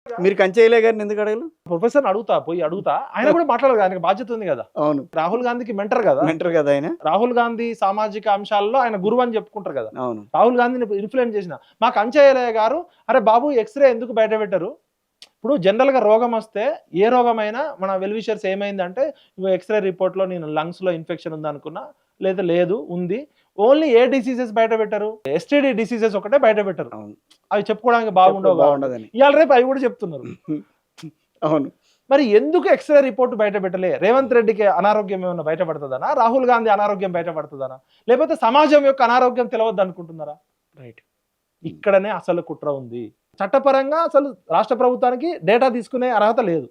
మీరు కంచేయలే గారిని ఎందుకు అడగలు? ప్రొఫెసర్ అడుగుతా ఆయన కూడా మాట్లాడదు, ఆయనకి బాధ్యత ఉంది కదా. అవును, రాహుల్ గాంధీకి మెంటర్ కదా, మెంటర్ కదా ఆయన. రాహుల్ గాంధీ సామాజిక అంశాల్లో ఆయన గురువు అని చెప్పుకుంటారు కదా. అవును, రాహుల్ గాంధీని ఇన్ఫ్లుయెన్స్ చేసిన మా కంచయ్య గారు, అరే బాబు ఎక్స్రే ఎందుకు బయట పెట్టరు? ఇప్పుడు జనరల్ గా రోగం వస్తే ఏ రోగమైనా మన వెల్విషర్స్ ఏమైందంటే ఎక్స్రే రిపోర్ట్ లో నేను లంగ్స్ లో ఇన్ఫెక్షన్ ఉంది అనుకున్నా, లేదా లేదు ఉంది, ఓన్లీ ఏ డిసీజెస్ బయట పెట్టరు, ఎస్టీడీ డిసీజెస్ ఒకటే బయట పెట్టరు. అవి చెప్పుకోవడానికి బాగుండదని ఇవాళ రేపు అవి కూడా చెప్తున్నారు. అవును, మరి ఎందుకు ఎక్స్రే రిపోర్ట్ బయట పెట్టలే? రేవంత్ రెడ్డికి అనారోగ్యం ఏమన్నా బయటపడుతుందనా, రాహుల్ గాంధీ అనారోగ్యం బయటపడుతుందనా, లేకపోతే సమాజం యొక్క అనారోగ్యం తెలవద్దు అనుకుంటున్నారా? రైట్, ఇక్కడనే అసలు కుట్ర ఉంది. చట్టపరంగా అసలు రాష్ట్ర ప్రభుత్వానికి డేటా తీసుకునే అర్హత లేదు.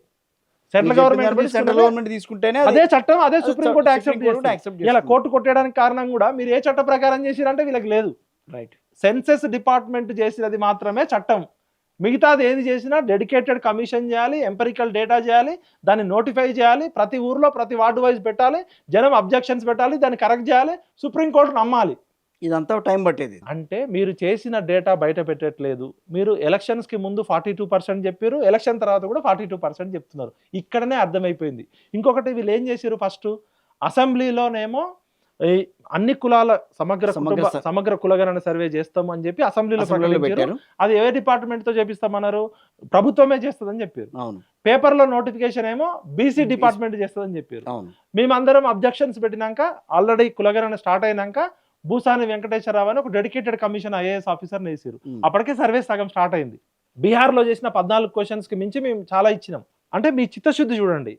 సెంట్రల్ గవర్నమెంట్ తీసుకుంటేనే అదే చట్టం, అదే సుప్రీంకోర్టు యాక్సెప్ట్ ఇలా కోర్టు కొట్టేయడానికి కారణం కూడా మీరు ఏ చట్ట ప్రకారం చేసిరంటే వీళ్ళకి లేదు. రైట్, సెన్సెస్ డిపార్ట్మెంట్ చేసినది మాత్రమే చట్టం, మిగతాది ఏది చేసినా డెడికేటెడ్ కమిషన్ చేయాలి, ఎంపెరికల్ డేటా చేయాలి, దాన్ని నోటిఫై చేయాలి, ప్రతి ఊర్లో ప్రతి వార్డు వైజ్ పెట్టాలి, జనం అబ్జెక్షన్స్ పెట్టాలి, దాన్ని కరెక్ట్ చేయాలి, సుప్రీంకోర్టు నమ్మాలి. ఇదంతా టైం పట్టేది. అంటే మీరు చేసిన డేటా బయట పెట్టట్లేదు. మీరు ఎలక్షన్స్ కి ముందు 42% చెప్పారు, ఎలక్షన్ తర్వాత కూడా 42% చెప్తున్నారు. ఇక్కడనే అర్థమైపోయింది. ఇంకొకటి వీళ్ళు ఏం చేశారు, ఫస్ట్ అసెంబ్లీలోనేమో అన్ని కులాల సమగ్ర కులగణన సర్వే చేస్తాము అని చెప్పి అసెంబ్లీలో ప్రకటించారు. అది ఏ డిపార్ట్మెంట్ తో చేపిస్తామన్నారు, ప్రభుత్వమే చేస్తుందని చెప్పారు. పేపర్ లో నోటిఫికేషన్ ఏమో బీసీ డిపార్ట్మెంట్ చేస్తుందని చెప్పారు. మేమందరం అబ్జెక్షన్స్ పెట్టినాక, ఆల్రెడీ కులగణన స్టార్ట్ అయినాక భూసాని వెంకటేశ్వరరావు అని ఒక డెడికేటెడ్ కమిషన్ ఐఏఎస్ ఆఫీసర్ వేసారు. అప్పటికే సర్వే సగం స్టార్ట్ అయింది. బీహార్ లో చేసిన 14 క్వశ్చన్స్ కి మించి మేము చాలా ఇచ్చినాం. అంటే మీ చిత్తశుద్ధి చూడండి,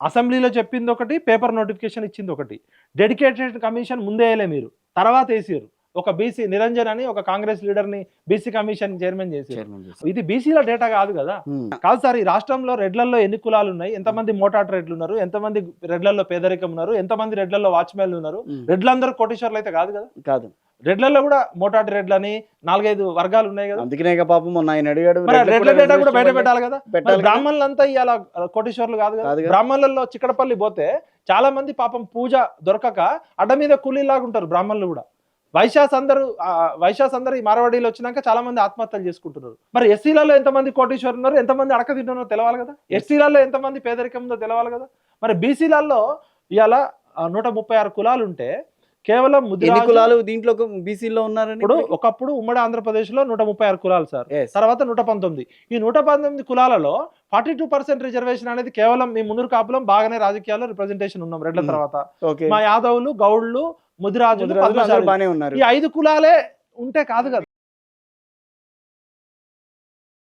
అసెంబ్లీలో చెప్పింది ఒకటి, పేపర్ నోటిఫికేషన్ ఇచ్చింది ఒకటి. డెడికేటెడ్ కమిషన్ ముందే వేయలే మీరు, తర్వాత వేసారు. ఒక బీసీ నిరంజన్ అని ఒక కాంగ్రెస్ లీడర్ ని బీసీ కమిషన్ చైర్మన్ చేశారు. ఇది బీసీల డేటా కాదు కదా. కాదు సార్, ఈ రాష్ట్రంలో రెడ్లలో ఎన్ని కులాలు ఉన్నాయి, ఎంతమంది మోటార్ రెడ్లు ఉన్నారు, ఎంతమంది రెడ్లలో పేదరికం ఉన్నారు, ఎంతమంది రెడ్లలో వాచ్మెన్లు ఉన్నారు, రెడ్లందరూ కోటీశ్వర్లు అయితే కాదు కదా. కాదు, రెడ్లలో కూడా మోటాటి రెడ్లని 4-5 వర్గాలు ఉన్నాయి కదా. అందుకనే పాపం మొన్న ఆయన అడిగాడు, రెడ్ల డేటా కూడా బయట పెట్టాలి కదా. బ్రాహ్మణులంతా ఇవాళ కోటీశ్వర్లు కాదు కదా. బ్రాహ్మణులలో చిక్కడపల్లి పోతే చాలా మంది పాపం పూజ దొరకక అడ్డ మీద కూలీలాగా ఉంటారు బ్రాహ్మణులు కూడా. వైశ్యాస్ అందరూ ఈ మార్వాడీలు వచ్చినాక చాలా మంది ఆత్మహత్యలు చేసుకుంటున్నారు. మరి ఎస్సీలలో ఎంతమంది కోటీశ్వరులు ఉన్నారు, ఎంతమంది అడక తింటున్నారో తెలవాలి కదా. ఎస్సీలలో ఎంతమంది పేదరికం ఉందో తెలవాలి కదా. మరి బీసీలలో ఇవాళ 136 కులాలు ఉంటే కేవలం కులాలు దీంట్లో బీసీలో ఉన్నారని. ఇప్పుడు ఒకప్పుడు ఉమ్మడి ఆంధ్రప్రదేశ్ లో 136 కులాలు సార్, తర్వాత 119. ఈ 119 కులాలలో 42% రిజర్వేషన్ అనేది కేవలం మీ మునురు కాపులం బాగానే రాజకీయాల్లో రిప్రజెంటేషన్ ఉన్నాం రెడ్ల తర్వాత. మా యాదవులు, గౌడ్లు, ముదిరాజులు, బానే ఉన్నారు. ఈ 5 కులాలే ఉంటే కాదు కదా.